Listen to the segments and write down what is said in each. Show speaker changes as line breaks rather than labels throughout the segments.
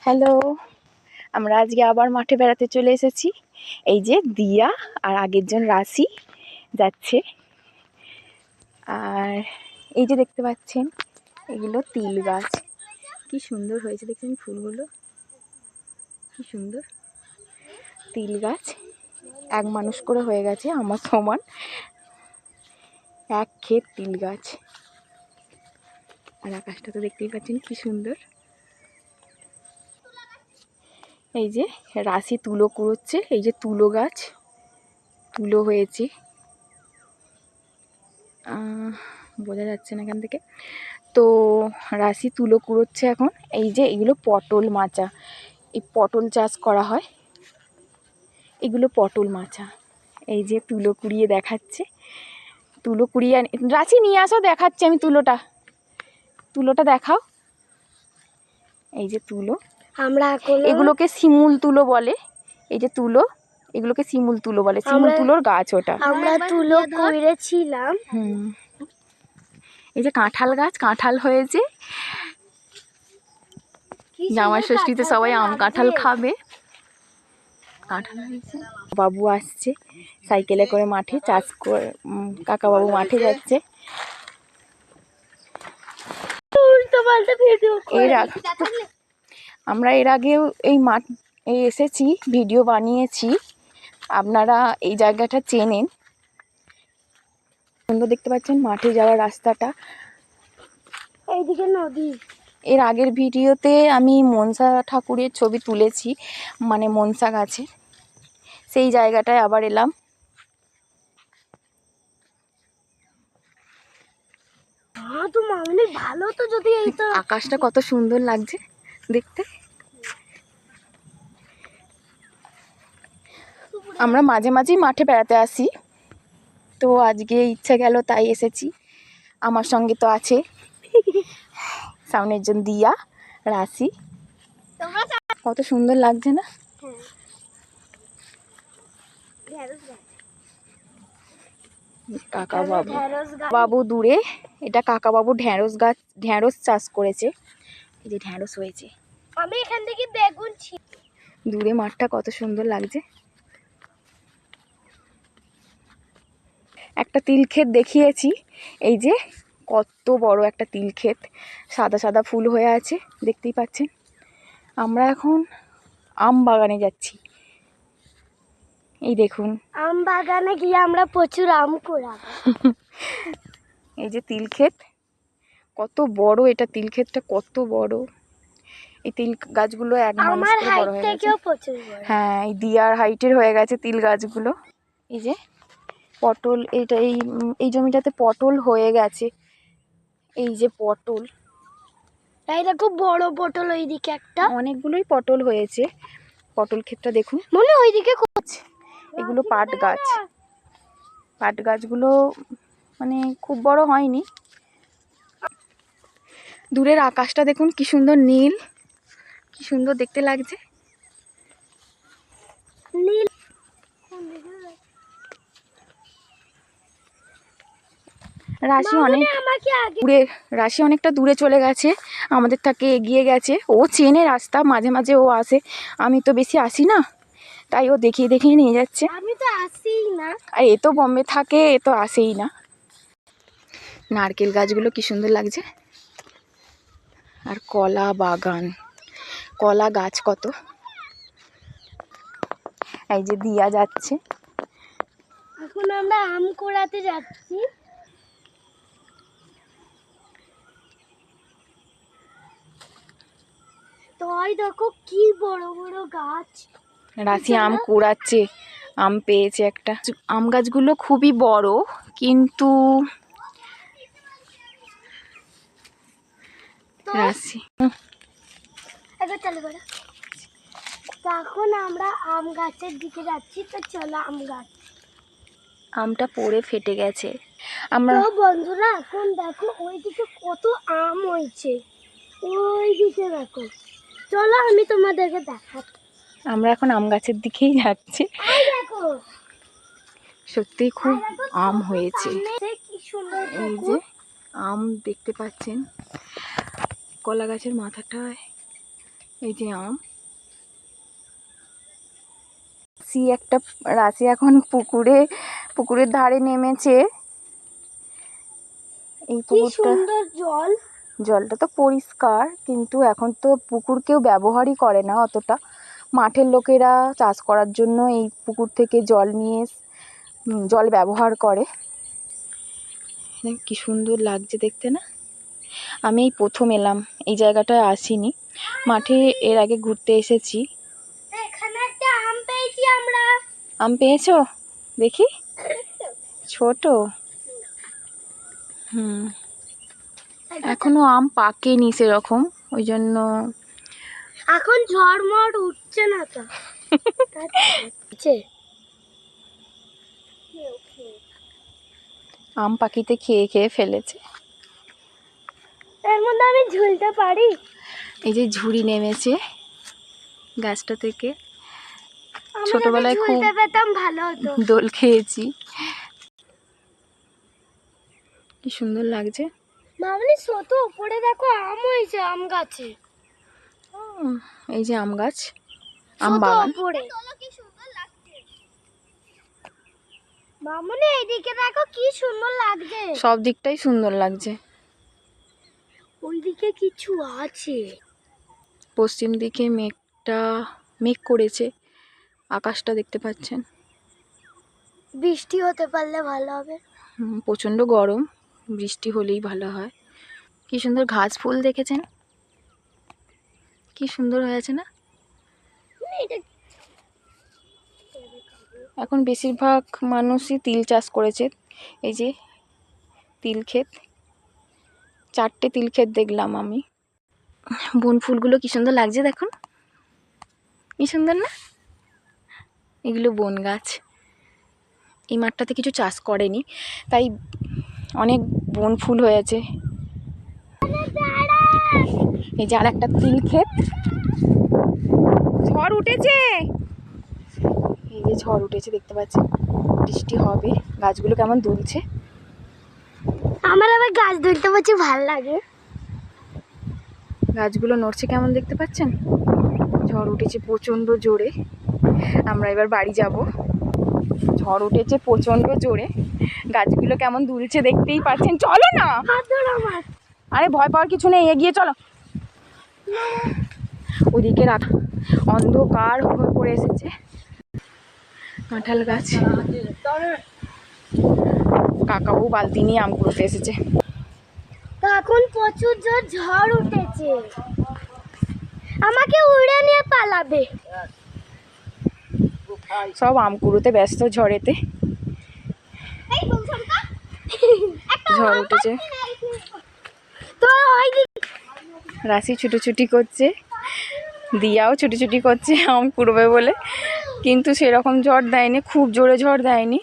Hello, আমরা আজকে আবার মাঠে বেড়াতে চলে এসেছি। এই যে দিয়া আর আগের জন রাশি যাচ্ছে। আর এই যে দেখতে পাচ্ছেন এগুলো তিল গাছ। কি সুন্দর হয়েছে দেখছেন ফুলগুলো, কি সুন্দর। তিল গাছ এক মানুষ করে হয়ে গেছে, আমার সমান এক ক্ষেত তিল গাছ। আর আকাশটা তো দেখতেই পাচ্ছেন কি সুন্দর। এই যে রাশি তুলো কুড়োচ্ছে, এই যে তুলো গাছ, তুলো হয়েছে, বোঝা যাচ্ছে না এখান থেকে। তো রাশি তুলো কুড়োচ্ছে এখন। এই যে এগুলো পটল মাচা, এই পটল চাষ করা হয়, এগুলো পটল মাচা। এই যে তুলো কুড়িয়ে দেখাচ্ছে, তুলো কুড়িয়ে রাশি নিয়ে আসো, দেখাচ্ছি আমি তুলোটা, তুলোটা দেখাও। এই যে তুলো, আমরা এগুলোকে শিমুল তুলো বলে। এই যে তুলো, এগুলোকে শিমুল তুলো বলে, শিমুল তুলোর গাছ ওটা। আমরা তুলো কুড়িয়েছিলাম। এই যে কাঁঠাল গাছ, কাঁঠাল হয়েছে, জামাই ষষ্ঠীতে সবাই আম কাঁঠাল খাবে। কাঁঠাল হয়েছে। বাবু আসছে সাইকেলে করে মাঠে চাষ করে, কাকা বাবু মাঠে যাচ্ছে। আমরা এর আগেও এই মাঠ এসেছি, ভিডিও বানিয়েছি, আপনারা এই জায়গাটা চেনেন। সুন্দর দেখতে পাচ্ছেন মাঠে যাওয়ার রাস্তাটা, এইদিকে নদী। এর আগের ভিডিওতে আমি মনসা ঠাকুরের ছবি তুলেছি, মানে মনসা গাছে, সেই জায়গাটায় আবার এলাম। ভালো তো, যদি আকাশটা কত সুন্দর লাগছে দেখতে। আমরা মাঝে মাঝেই মাঠে বেড়াতে আসি, তো আজকে ইচ্ছা গেল তাই এসেছি। আমার সঙ্গে তো আছে সামনের জন দিয়া, রাশি। কত সুন্দর লাগছে না? কাকা বাবু, বাবু দূরে, এটা কাকা বাবু ঢেঁড়স গাছ, ঢেঁড়স চাষ করেছে। এই যে ঢেঁড়স হয়েছে, আমি এখান থেকে বেগুন দূরে মাঠটা কত সুন্দর লাগছে। একটা তিল ক্ষেত দেখিয়েছি, এই যে কত বড় একটা তিল ক্ষেত, সাদা সাদা ফুল হয়ে আছে দেখতেই পাচ্ছেন। আমরা এখন আম বাগানে যাচ্ছি। এই দেখুন, আম বাগানে গিয়ে আমরা প্রচুর আম কুড়াবো। এই যে তিল ক্ষেত, কত বড় এটা, তিল ক্ষেতটা কত বড়। এই তিল গাছগুলো এক মানুষ করে বড় হয়ে গেছে। হ্যাঁ, এই দিয়ার হাইটের হয়ে গেছে তিল গাছগুলো। এই যে পটল, এটা এই জমিটাতে পটল হয়ে গেছে। এই যে পটল, এই দেখো বড় পটল, ওইদিকে একটা, অনেকগুলোই পটল হয়েছে। পটল ক্ষেতটা দেখুন, মনে ওইদিকে। এগুলো পাট গাছ, পাট গাছগুলো মানে খুব বড় হয়নি। দূরের আকাশটা দেখুন কি সুন্দর নীল, কি সুন্দর দেখতে লাগছে নীল। রাশি অনেক দূরে, রাশি অনেকটা দূরে চলে গেছে, আমাদের থেকে এগিয়ে গেছে। ও চেনে রাস্তা, মাঝে মাঝে ও আসে, আমি তো বেশি আসি না, তাই ও দেখিয়ে দেখিয়ে নিয়ে যাচ্ছে। আমি তো আসিই না, আর এ তো বোম্বে থাকে, এ তো আসেই না। নারকেল গাছগুলো কি সুন্দর লাগছে, আর কলা বাগান, কলা গাছ কত। এই যে দিয়া যাচ্ছে, এখন আমরা আম কুড়াতে যাচ্ছি। তাই দেখো কি বড় বড় গাছ। রাশি আম কুড়াচ্ছে, আম পেয়েছে একটা। আম গাছগুলো খুবই বড়, কিন্তু রাশি এখন আমরা আম গাছের দিকে যাচ্ছি। তো চলো আম গাছ, আমটা পড়ে ফেটে গেছে। আমরা বন্ধুরা এখন দেখো ওইদিকে কত আম হয়েছে, ওইদিকে দেখো, চলো আমি তোমাদেরকে দেখাচ্ছি। আমরা এখন আম গাছের দিকেই যাচ্ছি। সত্যি খুব আম হয়েছে। এই যে আম দেখতে পাচ্ছেন, কলা গাছের মাথাটায় এই যে আম। রাশি এখন পুকুরের ধারে নেমেছে। এই
সুন্দর
জলটা তো পরিষ্কার, কিন্তু এখন তো পুকুর কেউ ব্যবহারই করে না অতটা। মাঠের লোকেরা চাষ করার জন্য এই পুকুর থেকে জল নিয়ে জল ব্যবহার করে। কি সুন্দর লাগছে দেখতে না? আমি এই প্রথম এলাম, এই জায়গাটায় আসিনি। মাঠে এর আগে ঘুরতে এসেছি।
এখানে একটা আম পেয়েছি আমরা।
আম পেয়েছো? দেখি। ছোট। এখনো আম পাকেনি সেরকম, ওই জন্য।
এখন ঝড়মড় উঠছে না তো।
আম পাকিতে খেয়ে খেয়ে ফেলেছে।
এর মধ্যে আমি ঝুলতে পারি?
এই যে ঝুড়ি নেমেছে গাছটা থেকে। ছোটবেলায় খুব
পেতাম ভালো হতো।
দোল খেয়েছি। কি সুন্দর লাগছে।
মামনি ছোট উপরে দেখো আম হয়েছে আম গাছে।
এই যে আম গাছ, আম বাগান।
মামনি এইদিকে দেখো কি সুন্দর লাগছে।
সব দিকটাই সুন্দর লাগছে।
ওইদিকে কিছু আছে।
পশ্চিম দিকে মেঘ করেছে, আকাশটা দেখতে পাচ্ছেন।
বৃষ্টি হতে পারলে ভালো হবে।
প্রচণ্ড গরম, বৃষ্টি হলেই ভালো হয়। কি সুন্দর ঘাস ফুল দেখেছেন? কি সুন্দর হয়েছে না? এখন বেশিরভাগ মানুষই তিল চাষ করেছে। এই যে তিল ক্ষেত, 4টে তিল ক্ষেত দেখলাম আমি। বন ফুলগুলো কি সুন্দর লাগছে দেখুন, কি সুন্দর না? এগুলো বন গাছ। এই মাঠটাতে কিছু চাষ করেনি, তাই অনেক বন ফুল হয়েছে। এই যে আর একটা তিল ক্ষেত। ঝড় উঠেছে, এই যে ঝড় উঠেছে দেখতে পাচ্ছেন। বৃষ্টি হবে, গাছগুলো কেমন দুলছে।
আমার আবার গাছ ধরতে পারছি ভালো লাগে।
গাছগুলো নড়ছে কেমন দেখতে পাচ্ছেন। ঝড় উঠেছে প্রচণ্ড জোরে। আমরা এবার বাড়ি যাব। ঝড় উঠেছে প্রচণ্ড জোরে, গাছগুলো কেমন দুলছে দেখতেই পাচ্ছেন। চলো না, আরে ভয় পাওয়ার কিছু নেই, এগিয়ে চলো। ওদিকে অন্ধকার হয়ে পড়ে এসেছে। কাঁঠাল গাছ। কাকাবু বালতি নিয়ে আম কুড়োতে এসেছে।
এখন প্রচুর জোর ঝড় উঠেছে, আমাকে উড়ে নিয়ে পালাবে।
সব আম কুড়োতে ব্যস্ত ঝড়েতে। ঝড় উঠেছে। রাশি ছুটোছুটি করছে, দিয়াও ছুটোছুটি করছে আম কুড়োবে বলে, কিন্তু সেরকম ঝড় দেয়নি, খুব জোরে ঝড় দেয়নি,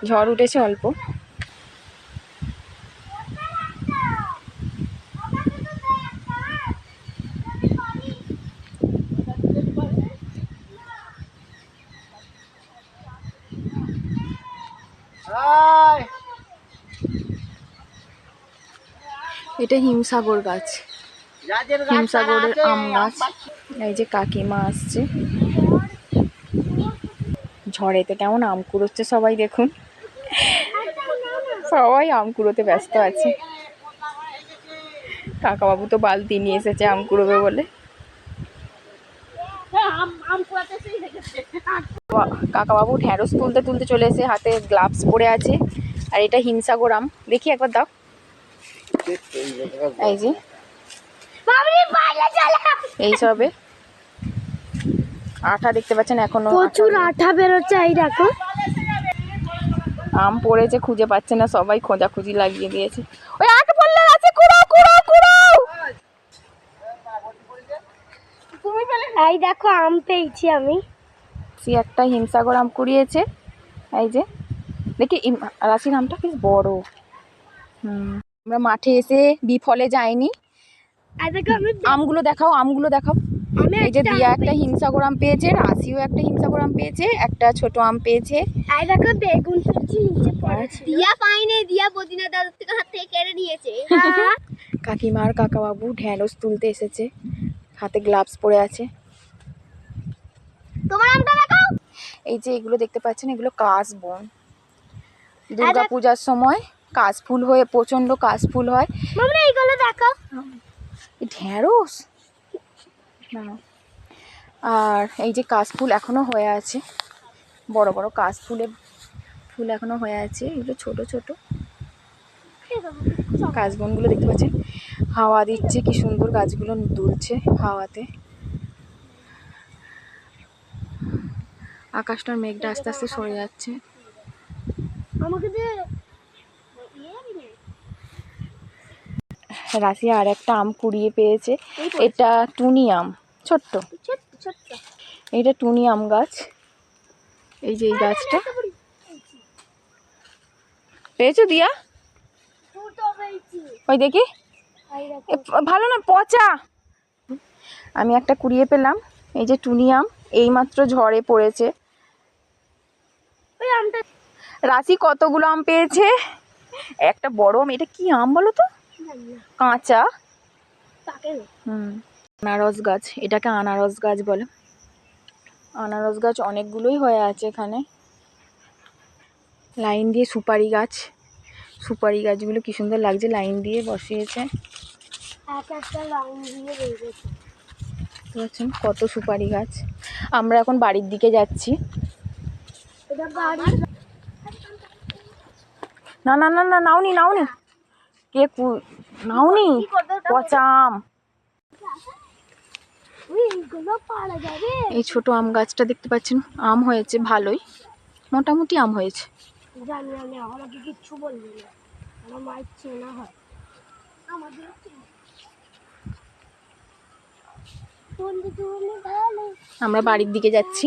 ঝড় উঠেছে অল্প। এটা হিমসাগর গাছ, হিমসাগরের আম গাছ। এই যে কাকিমা আসছে। ঝড়েতে কেমন আম কুড়োচ্ছে সবাই দেখুন, সবাই আম কুড়োতে ব্যস্ত আছে। কাকাবাবু তো বালতি নিয়ে এসেছে আম কুড়োবে বলে। কাকাবাবু ঢ্যাঁড়স তুলতে তুলতে চলে এসে হাতে গ্লাভস পরে আছে। আর এটা হিমসাগর আম, দেখি একবার দাও। এই যে এই সবে আঠা দেখতে পাচ্ছেন, এখনো
প্রচুর আঠা বেরোচ্ছে। এই দেখো
আম পড়েছে, খুঁজে পাচ্ছে না, সবাই খোঁজাখুঁজি লাগিয়ে দিয়েছে। ওই আঠা পড়লে আছে, কুড়াও কুড়াও কুড়াও।
এই দেখো আম পেয়েছি আমি।
একটা হিমসাগর আম কুড়িয়েছে। এই যে দেখি রাশির আমটা বেশ বড়। আমরা মাঠে এসে বিফলে যাইনি। আমগুলো দেখাও, আমগুলো দেখাও। এই যে দিয়া একটা হিমসাগর আম পেয়েছে, রাশিও একটা হিমসাগর আম পেয়েছে, একটা ছোট আম পেয়েছে।
এই দেখো বেগুন সবজি নিচে পড়েছে। দিয়া পাইনি, দিয়া বদিনা দাদুর থেকে হাত থেকে কেড়ে নিয়েছে।
কাকিমার কাকাবাবু ঢ্যাঁড়স তুলতে এসেছে। হাতে গ্লাভস পরে আছে।
তোমার আমটা দেখাও।
এই যে এগুলো দেখতে পাচ্ছেন, এগুলো কাশবন। দুর্গা পূজার সময় কাশফুল হয়ে, প্রচণ্ড কাশফুল হয়।
মামা এইগুলো দেখাও।
এই ঢ্যাঁড়স না। আর এই যে কাশফুল এখনো হয়ে আছে, বড় বড় কাশফুলের ফুল এখনো হয়ে আছে। এগুলো ছোট ছোট কাশবনগুলো দেখতে পাচ্ছেন। হাওয়া দিচ্ছে, কি সুন্দর গাছগুলো দুলছে হাওয়াতে। আকাশটার মেঘটা আস্তে আস্তে সরে যাচ্ছে।
আমাকে দে।
রাশিয়া আর একটা আম কুড়িয়ে পেয়েছে। এটা টুনি আম, ছোট্ট
ছোট্ট ছোট্ট।
এটা টুনি আম গাছ। এই যে এই গাছটা পেয়েছো দিয়া? ওই দেখি, ভালো না, পচা। আমি একটা কুড়িয়ে পেলাম। এই যে টুনি আম, এইমাত্র ঝড়ে পড়েছে। রাশি কতগুলো আম পেয়েছে? একটা বড় আম। এটা কি আম বলো তো? কাঁচা। আনারস গাছ, এটাকে আনারস গাছ বলে। আনারস গাছ অনেকগুলোই হয়ে আছে এখানে। লাইন দিয়ে সুপারি গাছ, সুপারি গাছগুলো কি সুন্দর লাগছে, লাইন দিয়ে বসিয়েছে। দেখছেন কত সুপারি গাছ। আমরা এখন বাড়ির দিকে যাচ্ছি। না না না না, নাওনি নাওনি, কে নাওনি, পচা আম। এই ছোট আম গাছটা দেখতে পাচ্ছেন, আম হয়েছে ভালোই, মোটামুটি আম হয়েছে।
জানি আমি, আমাকে কিচ্ছু বলবি না, আমার মায়ের চেনা হয়। আমাদের
আমরা বাড়ির দিকে যাচ্ছি।